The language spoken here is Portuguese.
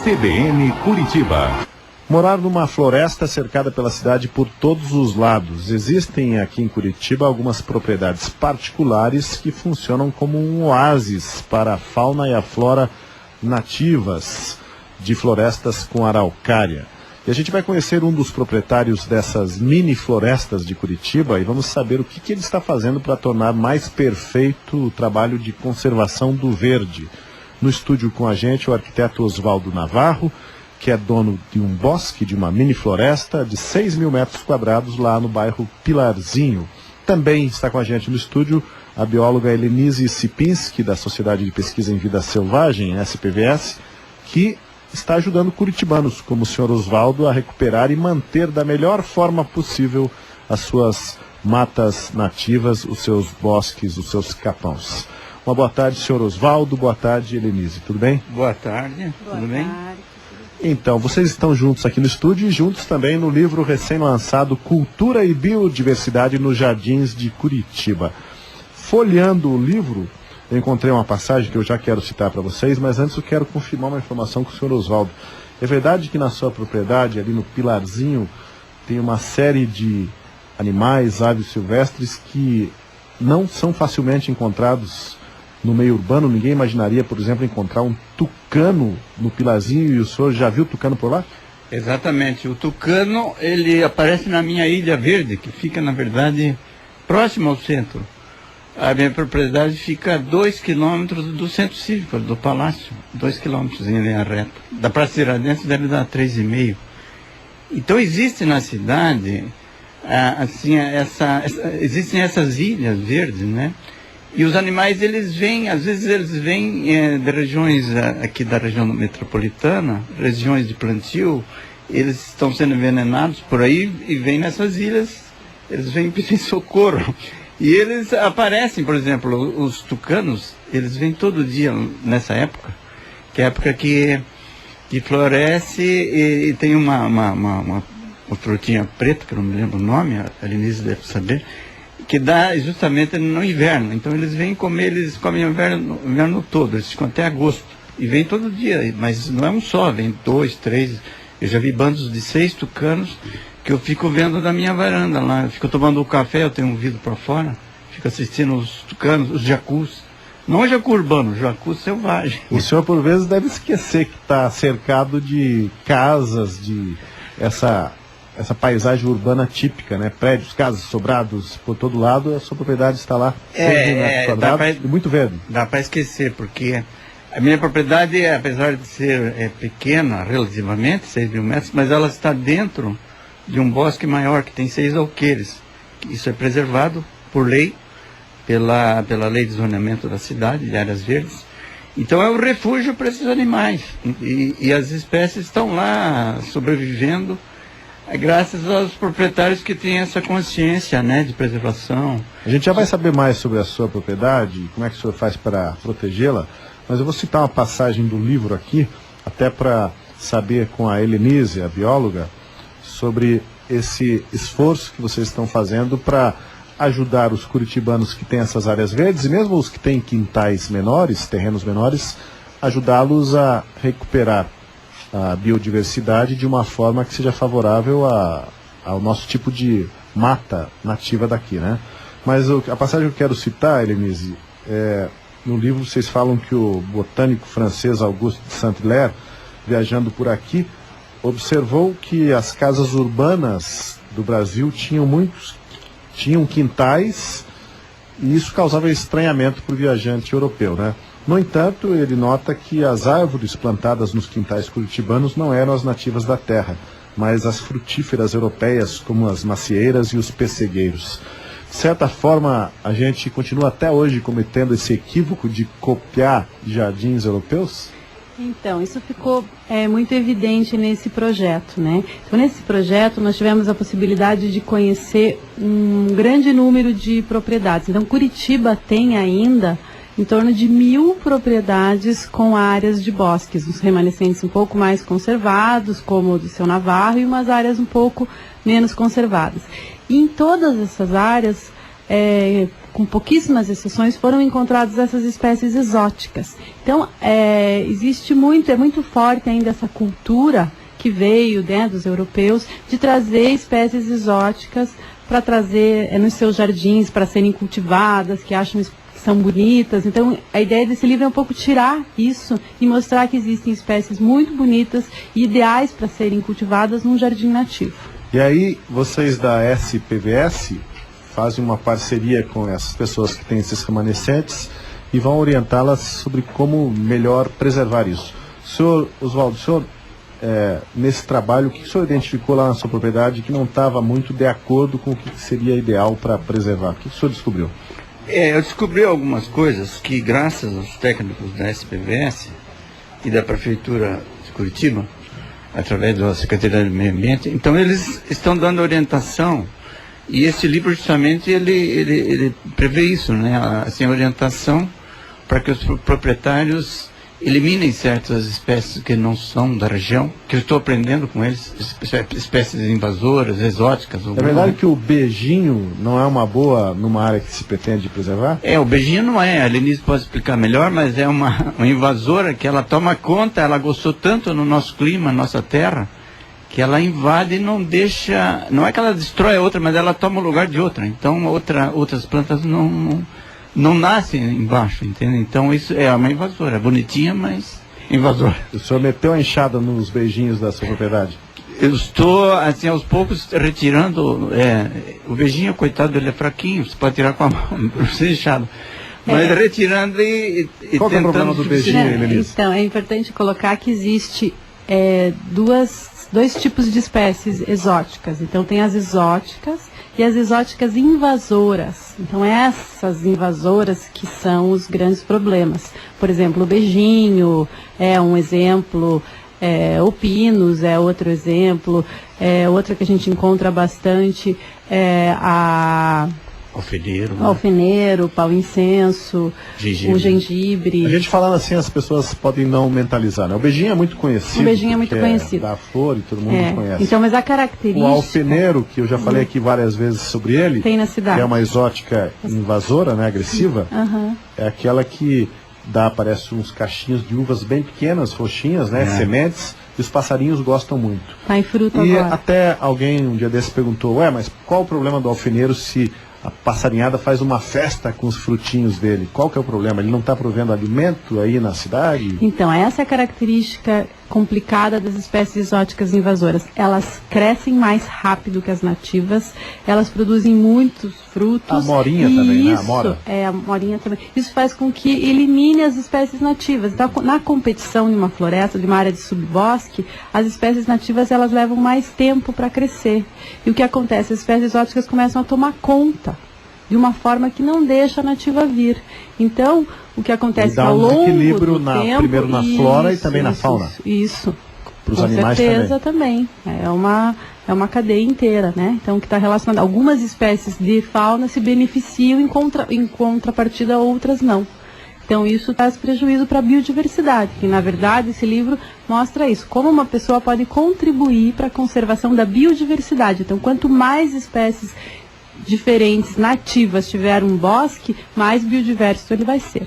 CBN Curitiba. Morar numa floresta cercada pela cidade por todos os lados. Existem aqui em Curitiba algumas propriedades particulares que funcionam como um oásis para a fauna e a flora nativas de florestas com araucária. E a gente vai conhecer um dos proprietários dessas mini florestas de Curitiba e vamos saber o que ele está fazendo para tornar mais perfeito o trabalho de conservação do verde. No estúdio com a gente o arquiteto Oswaldo Navarro, que é dono de um bosque, de uma mini floresta de 6.000 metros quadrados lá no bairro Pilarzinho. Também está com a gente no estúdio a bióloga Helenise Sipinski, da Sociedade de Pesquisa em Vida Selvagem, SPVS, que está ajudando curitibanos, como o senhor Oswaldo, a recuperar e manter da melhor forma possível as suas matas nativas, os seus bosques, os seus capãos. Uma boa tarde, senhor Oswaldo. Boa tarde, Helenise. Tudo bem? Boa tarde. Tudo bem? Então, vocês estão juntos aqui no estúdio e juntos também no livro recém-lançado Cultura e Biodiversidade nos Jardins de Curitiba. Folheando o livro, eu encontrei uma passagem que eu já quero citar para vocês, mas antes eu quero confirmar uma informação com o senhor Oswaldo. É verdade que na sua propriedade, ali no Pilarzinho, tem uma série de animais, aves silvestres que não são facilmente encontrados no meio urbano? Ninguém imaginaria, por exemplo, encontrar um tucano no Pilarzinho, e o senhor já viu tucano por lá? Exatamente. O tucano, ele aparece na minha Ilha Verde, que fica, na verdade, próximo ao centro. A minha propriedade fica a 2 quilômetros do centro cívico, do palácio. 2 quilômetros em linha reta. Da Praça Tiradentes deve dar 3,5. Então existe na cidade, existem essas ilhas verdes, né? E os animais, eles vêm, às vezes eles vêm de regiões aqui da região metropolitana, regiões de plantio, eles estão sendo envenenados por aí e vêm nessas ilhas, eles vêm pedir socorro. E eles aparecem, por exemplo, os tucanos, eles vêm todo dia nessa época, que é a época que floresce e tem uma frutinha preta, que eu não me lembro o nome, a Helenise deve saber, que dá justamente no inverno. Então eles vêm comer, eles comem o inverno todo, eles ficam até agosto. E vêm todo dia, mas não é um só, vem 2, 3. Eu já vi bandos de 6 tucanos que eu fico vendo da minha varanda lá. Eu fico tomando um café, eu tenho um vidro para fora, fico assistindo os tucanos, os jacus. Não o jacu urbano, o jacu selvagem. O senhor por vezes deve esquecer que está cercado de casas, de essa paisagem urbana típica, né? Prédios, casas, sobrados por todo lado, a sua propriedade está lá, 6.000 metros quadrados, e muito verde. Dá para esquecer, porque a minha propriedade, apesar de ser pequena relativamente, 6.000 metros, mas ela está dentro de um bosque maior, que tem 6 alqueires. Isso é preservado por lei, pela lei de zoneamento da cidade, de áreas verdes. Então é um refúgio para esses animais. E as espécies estão lá sobrevivendo, graças aos proprietários que têm essa consciência, né, de preservação. A gente já vai saber mais sobre a sua propriedade, como é que o senhor faz para protegê-la, mas eu vou citar uma passagem do livro aqui, até para saber com a Helenise, a bióloga, sobre esse esforço que vocês estão fazendo para ajudar os curitibanos que têm essas áreas verdes, e mesmo os que têm quintais menores, terrenos menores, ajudá-los a recuperar a biodiversidade de uma forma que seja favorável ao nosso tipo de mata nativa daqui, né? Mas a passagem que eu quero citar, Helenise, no livro vocês falam que o botânico francês Auguste de Saint-Hilaire, viajando por aqui, observou que as casas urbanas do Brasil tinham quintais, e isso causava estranhamento para o viajante europeu, né? No entanto, ele nota que as árvores plantadas nos quintais curitibanos não eram as nativas da terra, mas as frutíferas europeias, como as macieiras e os pessegueiros. De certa forma, a gente continua até hoje cometendo esse equívoco de copiar jardins europeus? Então, isso ficou muito evidente nesse projeto, né? Então, nesse projeto, nós tivemos a possibilidade de conhecer um grande número de propriedades. Então, Curitiba tem ainda em torno de 1.000 propriedades com áreas de bosques, os remanescentes um pouco mais conservados, como o do seu Navarro, e umas áreas um pouco menos conservadas. E em todas essas áreas, com pouquíssimas exceções, foram encontradas essas espécies exóticas. Então, existe é muito forte ainda essa cultura que veio, né, dos europeus, de trazer espécies exóticas para trazer nos seus jardins, para serem cultivadas, que acham que são bonitas. Então, a ideia desse livro é um pouco tirar isso e mostrar que existem espécies muito bonitas e ideais para serem cultivadas num jardim nativo. E aí, vocês da SPVS fazem uma parceria com essas pessoas que têm esses remanescentes e vão orientá-las sobre como melhor preservar isso. Senhor Oswaldo, nesse trabalho, o que o senhor identificou lá na sua propriedade que não estava muito de acordo com o que seria ideal para preservar? O que o senhor descobriu? Eu descobri algumas coisas que, graças aos técnicos da SPVS e da Prefeitura de Curitiba, através da Secretaria do Meio Ambiente, então eles estão dando orientação, e esse livro justamente ele prevê isso, né? Assim, a orientação para que os proprietários eliminem certas espécies que não são da região, que eu estou aprendendo com eles, espécies invasoras, exóticas. É verdade que o beijinho não é uma boa numa área que se pretende preservar? O beijinho não é, a Lenise pode explicar melhor, mas é uma invasora que ela toma conta, ela gostou tanto no nosso clima, nossa terra, que ela invade e não deixa, não é que ela destrói a outra, mas ela toma o lugar de outra. Então outras plantas não nascem embaixo, entende? Então isso é uma invasora, bonitinha, mas invasora. O senhor meteu a enxada nos beijinhos da sua propriedade? Eu estou, assim, aos poucos retirando, o beijinho, coitado, ele é fraquinho, você pode tirar com a mão, sem enxada. Mas retirando e qual que é o problema do beijinho, Lenise? Então, é importante colocar que existe dois tipos de espécies exóticas. Então, tem as exóticas e as exóticas invasoras. Então, essas invasoras que são os grandes problemas. Por exemplo, o beijinho é um exemplo, o pinus é outro exemplo, outra que a gente encontra bastante é a alfeneiro, pau-incenso, o gengibre. A gente falando assim, as pessoas podem não mentalizar, né? O beijinho é muito conhecido. O beijinho é muito conhecido. Da flor e todo mundo conhece. Então, mas a característica... O alfeneiro, que eu já falei aqui várias vezes sobre ele, tem na cidade. Que é uma exótica invasora, né, agressiva, é aquela que parece uns cachinhos de uvas bem pequenas, roxinhas, né, sementes, e os passarinhos gostam muito. Está em fruto e agora. Até alguém um dia desse perguntou, mas qual o problema do alfeneiro se a passarinhada faz uma festa com os frutinhos dele? Qual que é o problema? Ele não está provendo alimento aí na cidade? Então, essa é a característica complicada das espécies exóticas invasoras. Elas crescem mais rápido que as nativas, elas produzem muitos frutos. A morinha também, né? A mora. A morinha também. Isso faz com que elimine as espécies nativas. Então, na competição de uma floresta, de uma área de subbosque, as espécies nativas elas levam mais tempo para crescer. E o que acontece? As espécies exóticas começam a tomar conta de uma forma que não deixa a nativa vir. Então, o que acontece ao longo equilíbrio do tempo... primeiro na flora e também na fauna. Isso. Para os animais também. É uma cadeia inteira, né? Então, que está relacionada. Algumas espécies de fauna se beneficiam em contrapartida, outras não. Então, isso traz prejuízo para a biodiversidade, que, na verdade, esse livro mostra isso. Como uma pessoa pode contribuir para a conservação da biodiversidade. Então, quanto mais espécies diferentes, nativas, tiver um bosque, mais biodiverso ele vai ser.